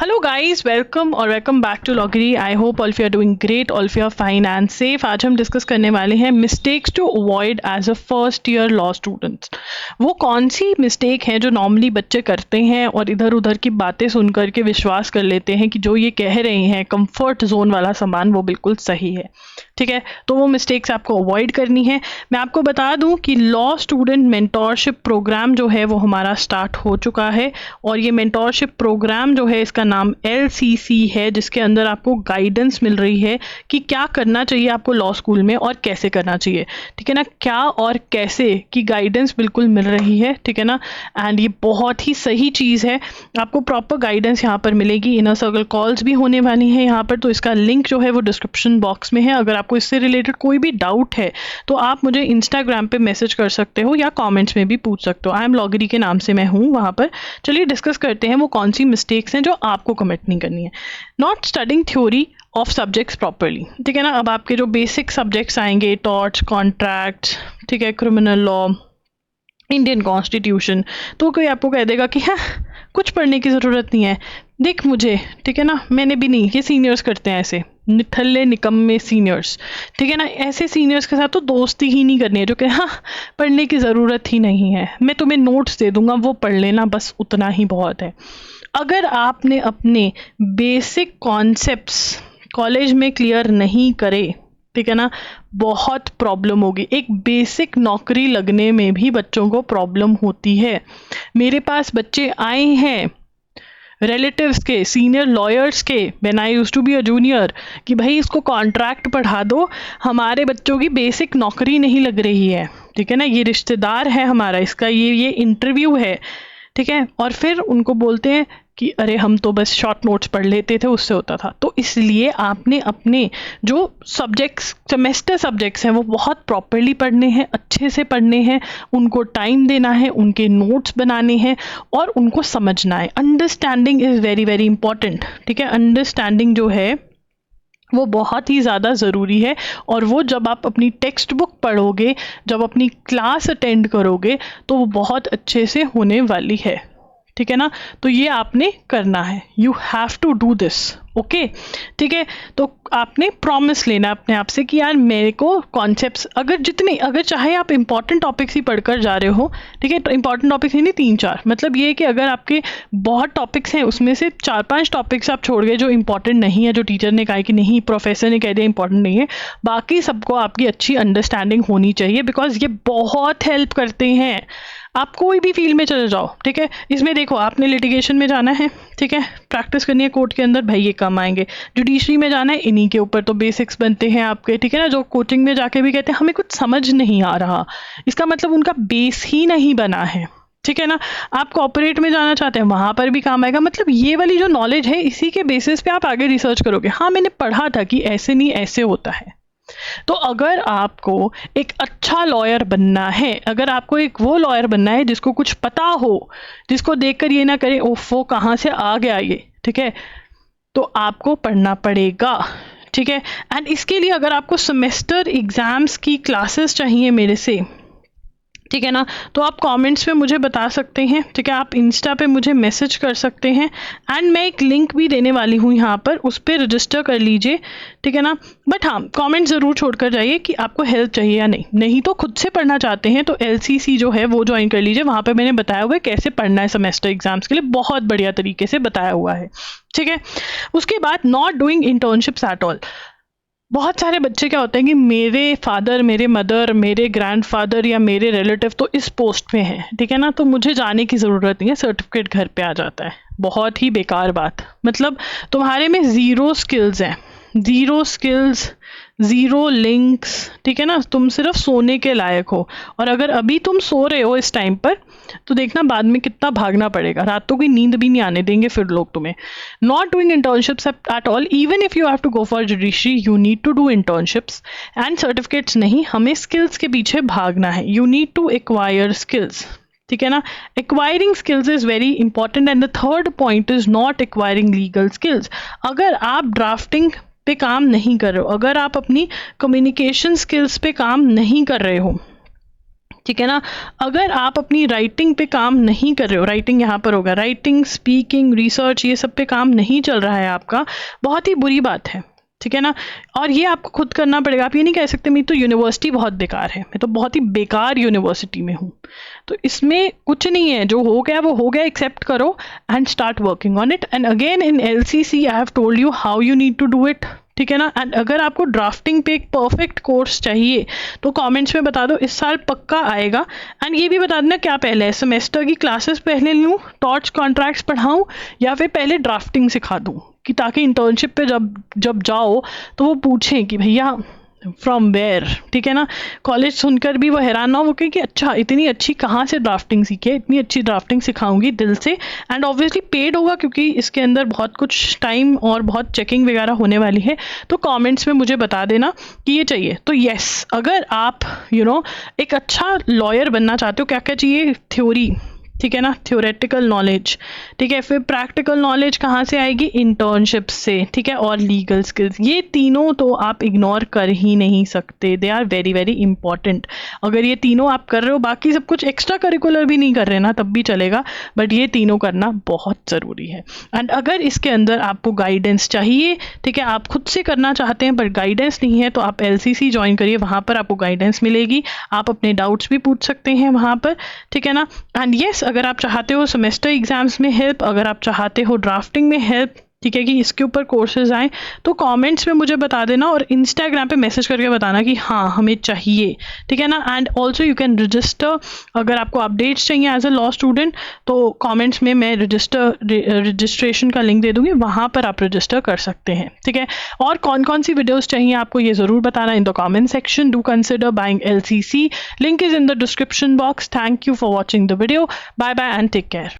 Hello guys, welcome back to Loggery. I hope all of you are doing great, all of you are fine and safe. आज हम discuss करने वाले हैं mistakes to avoid as a first year law students. वो कौन सी mistake हैं जो normally बच्चे करते हैं और इधर उधर की बातें सुन करके विश्वास कर लेते हैं कि जो ये कह रहे हैं कंफर्ट जोन वाला सामान वो बिल्कुल सही है। ठीक है, तो वो मिस्टेक्स आपको अवॉइड करनी है। मैं आपको बता दूं कि लॉ स्टूडेंट मेंटोरशिप प्रोग्राम जो है वो हमारा स्टार्ट हो चुका है और ये मेंटोरशिप प्रोग्राम जो है इसका नाम LCC है, जिसके अंदर आपको गाइडेंस मिल रही है कि क्या करना चाहिए आपको लॉ स्कूल में और कैसे करना चाहिए। ठीक है ना, क्या और कैसे की गाइडेंस बिल्कुल मिल रही है। ठीक है ना, एंड ये बहुत ही सही चीज़ है। आपको प्रॉपर गाइडेंस यहाँ पर मिलेगी। इनर सर्कल कॉल्स भी होने वाली हैं यहाँ पर, तो इसका लिंक जो है वो डिस्क्रिप्शन बॉक्स में है। अगर आपको इससे रिलेटेड कोई भी डाउट है तो आप मुझे इंस्टाग्राम पे मैसेज कर सकते हो या कमेंट्स में भी पूछ सकते हो। आई एम लॉगरी के नाम से मैं हूँ वहाँ पर। चलिए डिस्कस करते हैं वो कौन सी मिस्टेक्स हैं जो आपको कमिट नहीं करनी है। Not studying theory of subjects properly. ठीक है ना, अब आपके जो बेसिक सब्जेक्ट्स आएंगे, टॉर्ट्स, कॉन्ट्रैक्ट्स, ठीक है, क्रिमिनल लॉ, इंडियन कॉन्स्टिट्यूशन, तो कोई आपको कह देगा कि हाँ कुछ पढ़ने की ज़रूरत नहीं है, देख मुझे, ठीक है ना, मैंने भी नहीं, ये सीनियर्स करते हैं ऐसे, निठल्ले निकम्मे सीनियर्स। ठीक है ना, ऐसे सीनियर्स के साथ तो दोस्ती ही नहीं करनी है जो कि हाँ पढ़ने की ज़रूरत ही नहीं है, मैं तुम्हें नोट्स दे दूंगा वो पढ़ लेना, बस उतना ही बहुत है। अगर आपने अपने बेसिक कॉन्सेप्ट्स कॉलेज में क्लियर नहीं करे, ठीक है ना, बहुत प्रॉब्लम होगी। एक बेसिक नौकरी लगने में भी बच्चों को प्रॉब्लम होती है। मेरे पास बच्चे आए हैं रिलेटिव्स के, सीनियर लॉयर्स के, when I used to be a junior, कि भाई इसको कॉन्ट्रैक्ट पढ़ा दो, हमारे बच्चों की बेसिक नौकरी नहीं लग रही है। ठीक है ना, ये रिश्तेदार है हमारा, इसका ये इंटरव्यू है। ठीक है, और फिर उनको बोलते हैं कि अरे हम तो बस शॉर्ट नोट्स पढ़ लेते थे, उससे होता था। तो इसलिए आपने अपने जो सब्जेक्ट्स, सेमेस्टर सब्जेक्ट्स हैं, वो बहुत प्रॉपरली पढ़ने हैं, अच्छे से पढ़ने हैं, उनको टाइम देना है, उनके नोट्स बनाने हैं और उनको समझना है। Understanding is very very important. ठीक है, अंडरस्टैंडिंग जो है वो बहुत ही ज़्यादा ज़रूरी है और वो जब आप अपनी टेक्स्ट बुक पढ़ोगे, जब अपनी क्लास अटेंड करोगे, तो वो बहुत अच्छे से होने वाली है। ठीक है ना, तो ये आपने करना है, you have to do this. Okay, ठीक है, तो आपने प्रॉमिस लेना अपने आप से कि यार मेरे को कॉन्सेप्ट्स, अगर चाहे आप इंपॉर्टेंट टॉपिक्स ही पढ़कर जा रहे हो, ठीक है, तो इंपॉर्टेंट टॉपिक्स ही नहीं 3-4, मतलब ये है कि अगर आपके बहुत टॉपिक्स हैं उसमें से 4-5 टॉपिक्स आप छोड़ गए जो इंपॉर्टेंट नहीं है, जो टीचर ने कहा कि नहीं, प्रोफेसर ने कह दिया इंपॉर्टेंट नहीं है, बाकी सबको आपकी अच्छी अंडरस्टैंडिंग होनी चाहिए, बिकॉज ये बहुत हेल्प करते हैं। आप कोई भी फील्ड में चले जाओ, ठीक है, इसमें देखो आपने लिटिगेशन में जाना है, ठीक है, प्रैक्टिस करनी है कोर्ट के अंदर, भाई ये काम आएंगे। जुडिशरी में जाना है, इन्हीं के ऊपर तो बेसिक्स बनते हैं आपके। ठीक है ना, जो कोचिंग में जाके भी कहते हैं हमें कुछ समझ नहीं आ रहा, इसका मतलब उनका बेस ही नहीं बना है। ठीक है ना, आप कॉर्पोरेट में जाना चाहते हैं, वहाँ पर भी काम आएगा। मतलब ये वाली जो नॉलेज है, इसी के बेसिस पे आप आगे रिसर्च करोगे। हाँ मैंने पढ़ा था कि ऐसे नहीं ऐसे होता है। तो अगर आपको एक अच्छा लॉयर बनना है, अगर आपको एक वो लॉयर बनना है जिसको कुछ पता हो, जिसको देखकर ये ना करे ओफ वो कहाँ से आ गया ये, ठीक है, तो आपको पढ़ना पड़ेगा। ठीक है, एंड इसके लिए अगर आपको सेमेस्टर एग्जाम्स की क्लासेस चाहिए मेरे से, ठीक है ना, तो आप कमेंट्स में मुझे बता सकते हैं। ठीक है, आप इंस्टा पे मुझे मैसेज कर सकते हैं एंड मैं एक लिंक भी देने वाली हूँ यहाँ पर, उस पर रजिस्टर कर लीजिए। ठीक है ना, बट हाँ कमेंट ज़रूर छोड़कर जाइए कि आपको हेल्प चाहिए या नहीं तो खुद से पढ़ना चाहते हैं तो LCC जो है वो ज्वाइन कर लीजिए। वहाँ पर मैंने बताया हुआ है कैसे पढ़ना है सेमेस्टर एग्जाम्स के लिए, बहुत बढ़िया तरीके से बताया हुआ है। ठीक है, उसके बाद not doing internships at all. बहुत सारे बच्चे क्या होते हैं कि मेरे फादर, मेरे मदर, मेरे ग्रैंडफादर या मेरे रिलेटिव तो इस पोस्ट में हैं, ठीक है ना, तो मुझे जाने की ज़रूरत नहीं है, सर्टिफिकेट घर पे आ जाता है। बहुत ही बेकार बात, मतलब तुम्हारे में ज़ीरो स्किल्स हैं, ज़ीरो स्किल्स, ज़ीरो लिंक्स। ठीक है ना, तुम सिर्फ सोने के लायक हो, और अगर अभी तुम सो रहे हो इस टाइम पर तो देखना बाद में कितना भागना पड़ेगा, रातों की नींद भी नहीं आने देंगे फिर लोग तुम्हें। Not doing internships at all, even if you have to go for judiciary you need to do internships and certificates नहीं, हमें स्किल्स के पीछे भागना है। You need to acquire skills. ठीक है ना, acquiring skills is very important and the third point is not acquiring legal skills. अगर आप ड्राफ्टिंग पे काम नहीं कर रहे हो, अगर आप अपनी कम्युनिकेशन स्किल्स पे काम नहीं कर रहे हो, ठीक है ना। अगर आप अपनी राइटिंग पे काम नहीं कर रहे हो, राइटिंग यहाँ पर होगा, राइटिंग, स्पीकिंग, रिसर्च, ये सब पे काम नहीं चल रहा है आपका, बहुत ही बुरी बात है, ठीक है ना। और ये आपको खुद करना पड़ेगा। आप ये नहीं कह सकते मेरी तो यूनिवर्सिटी बहुत बेकार है, मैं तो बहुत ही बेकार यूनिवर्सिटी में हूँ। तो इसमें कुछ नहीं है, जो हो गया वो हो गया, एक्सेप्ट करो and start working on it. And again in LCC I have told you how you need to do it, ठीक है ना। एंड अगर आपको ड्राफ्टिंग पे एक परफेक्ट कोर्स चाहिए तो कमेंट्स में बता दो, इस साल पक्का आएगा। एंड ये भी बता देना क्या पहले है, सेमेस्टर की क्लासेस पहले लूँ, टॉर्च कॉन्ट्रैक्ट्स पढ़ाऊँ, या फिर पहले ड्राफ्टिंग सिखा दूँ, कि ताकि इंटर्नशिप पे जब जाओ तो वो पूछें कि भैया फ्रॉम वेयर, ठीक है ना। कॉलेज सुनकर भी वो हैरान ना हो, वो कहे कि अच्छा इतनी अच्छी कहाँ से ड्राफ्टिंग सीखे, इतनी अच्छी ड्राफ्टिंग सिखाऊंगी दिल से। एंड ऑब्वियसली पेड होगा, क्योंकि इसके अंदर बहुत कुछ टाइम और बहुत चेकिंग वगैरह होने वाली है। तो कमेंट्स में मुझे बता देना कि ये चाहिए। तो येस, अगर आप एक अच्छा लॉयर बनना चाहते हो, क्या क्या चाहिए, थ्योरी, ठीक है ना, थ्योरेटिकल नॉलेज, ठीक है, फिर प्रैक्टिकल नॉलेज कहाँ से आएगी, इंटर्नशिप से, ठीक है, और लीगल स्किल्स। ये तीनों तो आप इग्नोर कर ही नहीं सकते, they are very very important. अगर ये तीनों आप कर रहे हो, बाकी सब कुछ एक्स्ट्रा करिकुलर भी नहीं कर रहे ना, तब भी चलेगा, बट ये तीनों करना बहुत ज़रूरी है। एंड अगर इसके अंदर आपको गाइडेंस चाहिए, ठीक है, आप खुद से करना चाहते हैं बट गाइडेंस नहीं है, तो आप LCC ज्वाइन करिए, वहाँ पर आपको गाइडेंस मिलेगी, आप अपने डाउट्स भी पूछ सकते हैं वहाँ पर, ठीक है ना। एंड येस, अगर आप चाहते हो सेमेस्टर एग्जाम्स में हेल्प, अगर आप चाहते हो ड्राफ्टिंग में हेल्प, ठीक है, कि इसके ऊपर कोर्सेज आए, तो कमेंट्स में मुझे बता देना, और इंस्टाग्राम पे मैसेज करके बताना कि हाँ हमें चाहिए, ठीक है ना। And also you can register, अगर आपको अपडेट्स चाहिए एज अ लॉ स्टूडेंट, तो कमेंट्स में मैं रजिस्ट्रेशन का लिंक दे दूंगी, वहाँ पर आप रजिस्टर कर सकते हैं, ठीक है। और कौन कौन सी वीडियोज़ चाहिए आपको, ये ज़रूर बताना in the comment section. Do consider buying LCC, link is in the description box. Thank you for watching the video, bye bye and take care.